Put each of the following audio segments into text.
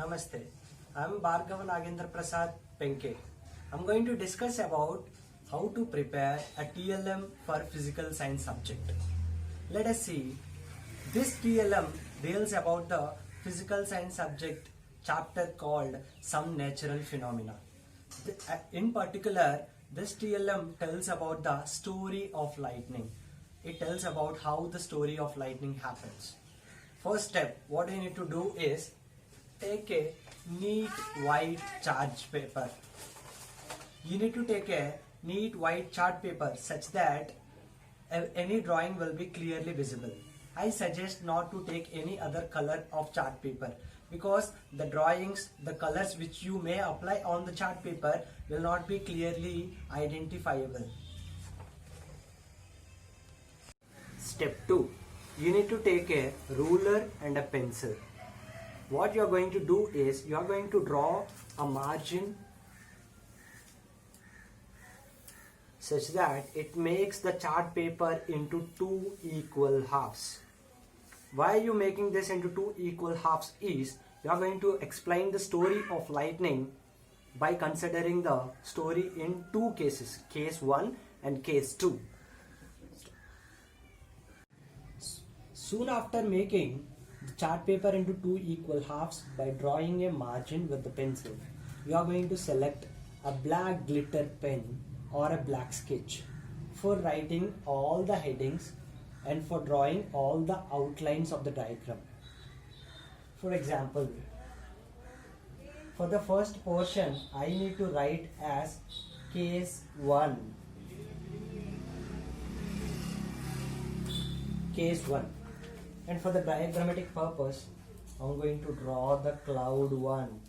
Namaste. I'm Bhargava Nagendra Prasad Penke. I'm going to discuss about how to prepare a TLM for physical science subject. Let us see. This TLM deals about the physical science subject chapter called Some Natural Phenomena. In particular, this TLM tells about the story of lightning. It tells about how the story of lightning happens. First step, what you need to do is take a neat white chart paper. You need to take a neat white chart paper such that any drawing will be clearly visible. I suggest not to take any other color of chart paper because the drawings, the colors which you may apply on the chart paper will not be clearly identifiable. Step 2. You need to take a ruler and a pencil. What you are going to do is you are going to draw a margin such that it makes the chart paper into two equal halves. Why are you making this into two equal halves is you are going to explain the story of lightning by considering the story in two cases, case 1 and case 2. Soon after making the chart paper into two equal halves by drawing a margin with the pencil, you are going to select a black glitter pen or a black sketch for writing all the headings and for drawing all the outlines of the diagram. For example, for the first portion, I need to write as case 1. Case 1. And for the diagrammatic purpose, I'm going to draw the cloud 1.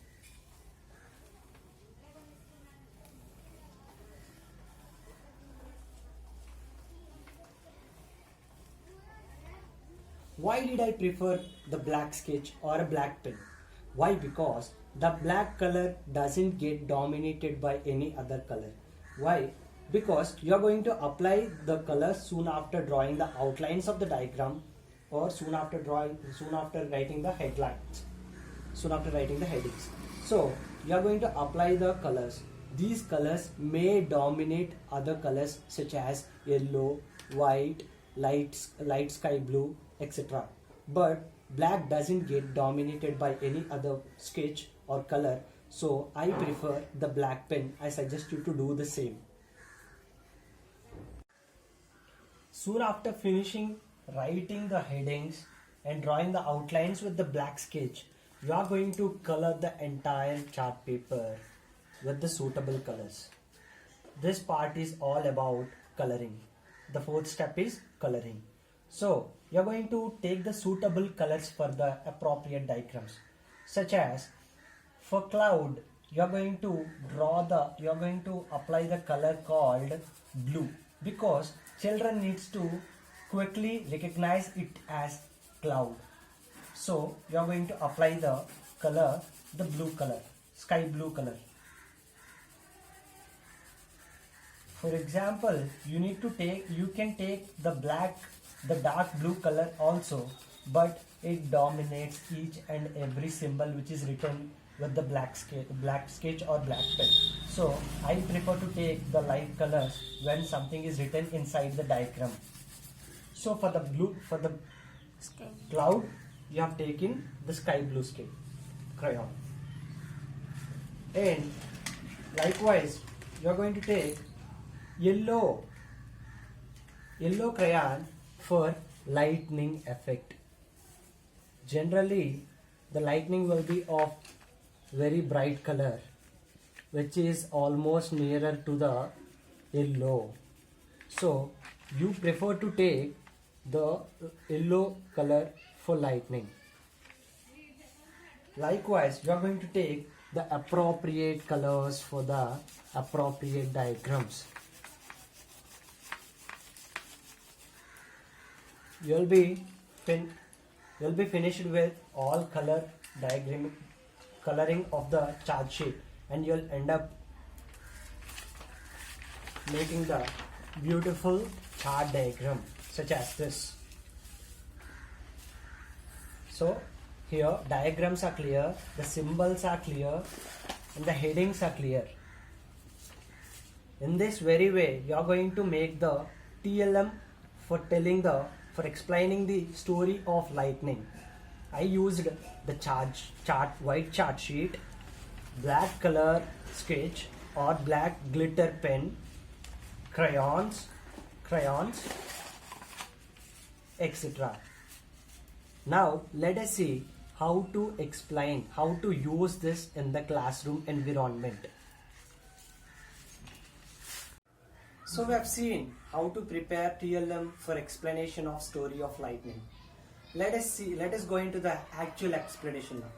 Why did I prefer the black sketch or a black pen? Why? Because the black color doesn't get dominated by any other color. Why? Because you are going to apply the color soon after drawing the outlines of the diagram or soon after writing the headlines, soon after writing the headings. So you are going to apply the colors. These colors may dominate other colors such as yellow, white, light sky blue, etc. But black doesn't get dominated by any other sketch or color, so I prefer the black pen. I suggest you to do the same. Soon after finishing writing the headings and drawing the outlines with the black sketch, you are going to color the entire chart paper with the suitable colors. This part is all about coloring. The fourth step is coloring. So you are going to take the suitable colors for the appropriate diagrams, such as for cloud you are going to apply the color called blue because children needs to quickly recognize it as cloud. So you are going to apply the color, the blue color, sky blue color. For example, you can take the dark blue color also, but it dominates each and every symbol which is written with the black sketch or black pen. So I prefer to take the light colors when something is written inside the diagram. So for the cloud, you have taken the sky blue crayon. And likewise, you are going to take yellow crayon for lightning effect. Generally, the lightning will be of very bright color, which is almost nearer to the yellow. So you prefer to take the yellow color for lightning. Likewise, you are going to take the appropriate colors for the appropriate diagrams. You'll be finished with all coloring of the chart sheet, and you'll end up making the beautiful chart diagram such as this. So here diagrams are clear, the symbols are clear, and the headings are clear. In this very way you are going to make the TLM for explaining the story of lightning. I used the white chart sheet, black color sketch or black glitter pen, crayons, etc. Now let us see how to explain, how to use this in the classroom environment. So we have seen how to prepare TLM for explanation of story of lightning. Let us go into the actual explanation now.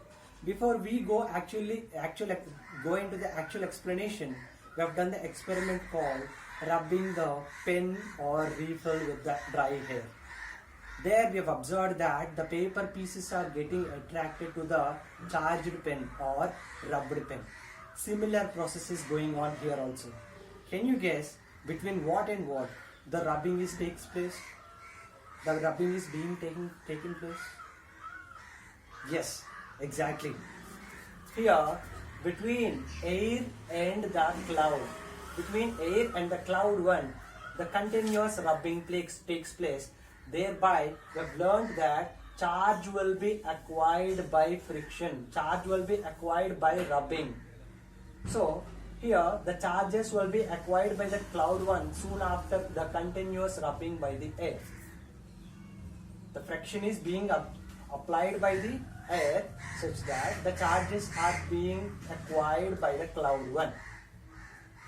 Before we go go into the actual explanation, we have done the experiment called rubbing the pen or refill with the dry hair. There we have observed that the paper pieces are getting attracted to the charged pen or rubbed pen. Similar process is going on here also. Can you guess between what and what the rubbing takes place? The rubbing is being taken place? Yes, exactly. Here, between air and the cloud, between air and the cloud one, the continuous rubbing takes place. Thereby, we have learned that charge will be acquired by friction. Charge will be acquired by rubbing. So, here the charges will be acquired by the cloud one soon after the continuous rubbing by the air. The friction is being applied by the air such that the charges are being acquired by the cloud one.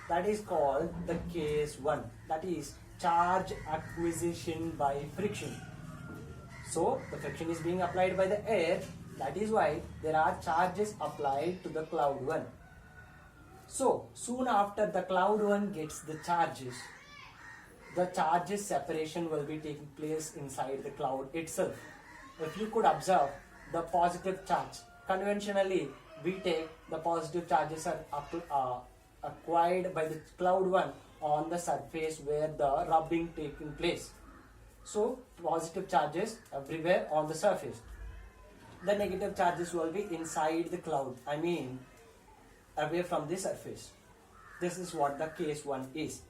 That is called the case 1. That is charge acquisition by friction. So the friction is being applied by the air. That is why there are charges applied to the cloud 1. So soon after the cloud 1 gets the charges separation will be taking place inside the cloud itself. If you could observe the positive charge, conventionally we take the positive charges are acquired by the cloud 1 on the surface where the rubbing taking place. So positive charges everywhere on the surface. The negative charges will be inside the cloud, I mean away from the surface. This is what the case 1 is.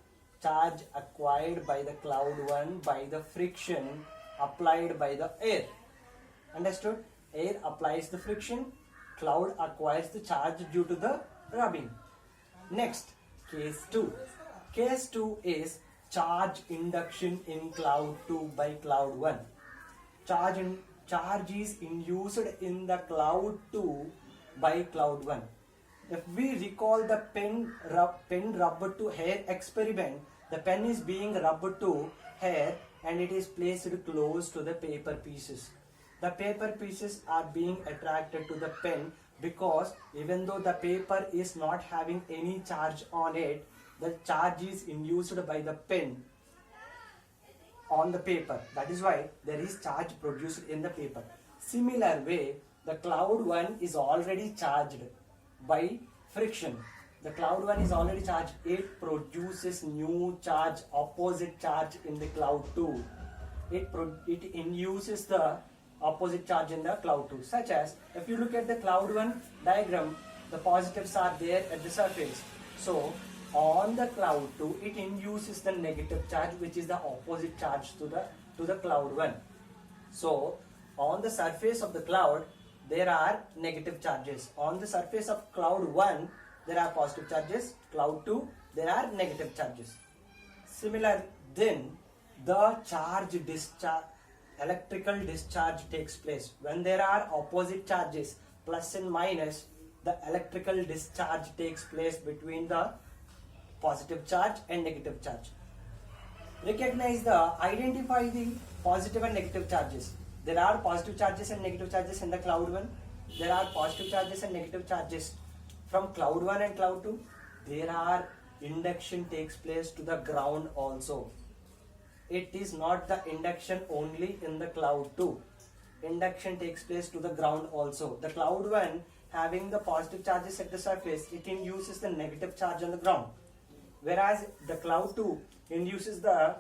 Charge acquired by the cloud 1 by the friction applied by the air. Understood? Air applies the friction, cloud acquires the charge due to the rubbing. Next, case 2. Case 2 is charge induction in cloud 2 by cloud 1. Charge is induced in the cloud 2 by cloud 1. If we recall the pen rubbed to hair experiment, the pen is being rubbed to hair and it is placed close to the paper pieces. The paper pieces are being attracted to the pen because even though the paper is not having any charge on it, the charge is induced by the pen on the paper. That is why there is charge produced in the paper. Similar way, the cloud 1 is already charged by friction. The cloud 1 is already charged. It produces new charge, opposite charge in the cloud 2. It induces the opposite charge in the cloud 2. Such as, if you look at the cloud 1 diagram, the positives are there at the surface. So, on the cloud 2, it induces the negative charge, which is the opposite charge to the cloud 1. So, on the surface of the cloud, there are negative charges. On the surface of cloud 1, there are positive charges. Cloud 2, there are negative charges. Similar, then the electrical discharge takes place. When there are opposite charges, plus and minus, the electrical discharge takes place between the positive charge and negative charge. Identify the positive and negative charges. There are positive charges and negative charges in the cloud 1. There are positive charges and negative charges from cloud 1 and cloud 2. There are induction takes place to the ground also. It is not the induction only in the cloud 2. Induction takes place to the ground also. The cloud 1 having the positive charges at the surface, it induces the negative charge on the ground. Whereas the cloud 2 induces the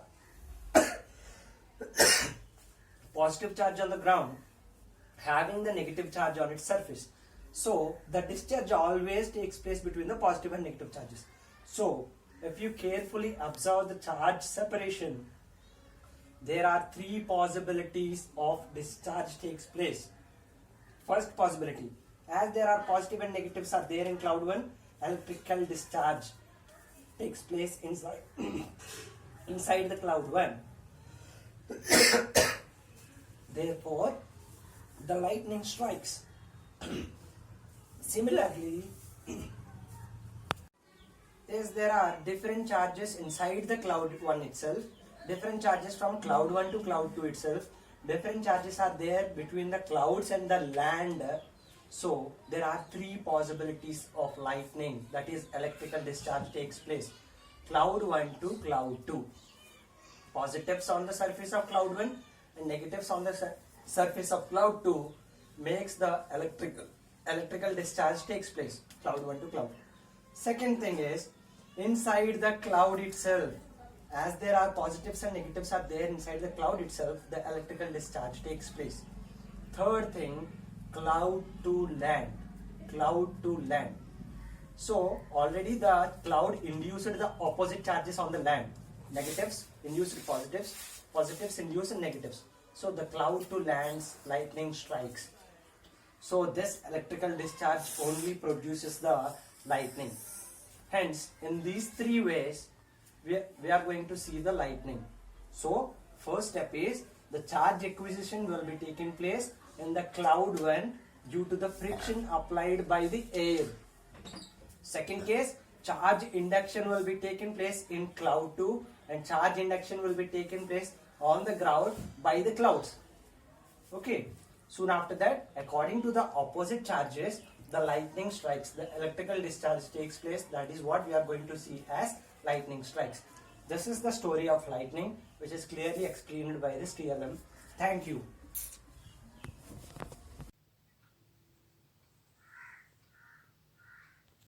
positive charge on the ground. having the negative charge on its surface. So the discharge always takes place between the positive and negative charges. So if you carefully observe the charge separation, there are three possibilities of discharge takes place. First possibility, as there are positive and negatives are there in cloud 1, electrical discharge takes place inside inside the cloud 1. Therefore, the lightning strikes. Similarly, as there are different charges inside the cloud 1 itself, different charges from cloud 1 to cloud 2 itself, different charges are there between the clouds and the land. So there are three possibilities of lightning, that is electrical discharge takes place. Cloud 1 to cloud 2. Positives on the surface of cloud 1 and negatives on the surface of cloud 2 makes the electrical discharge takes place, cloud 1 to cloud. Second thing is, inside the cloud itself, as there are positives and negatives are there inside the cloud itself, the electrical discharge takes place. Third thing, cloud to land. Cloud to land. So already the cloud induced the opposite charges on the land. Negatives induced positives, positives induced negatives. So the cloud to land's lightning strikes. So this electrical discharge only produces the lightning. Hence, in these three ways, we are going to see the lightning. So first step is the charge acquisition will be taking place in the cloud 1 due to the friction applied by the air. Second case, charge induction will be taking place in cloud 2 and charge induction will be taking place on the ground by the clouds. Okay. Soon after that, according to the opposite charges, the lightning strikes, the electrical discharge takes place. That is what we are going to see as lightning strikes. This is the story of lightning, which is clearly explained by this TLM. Thank you.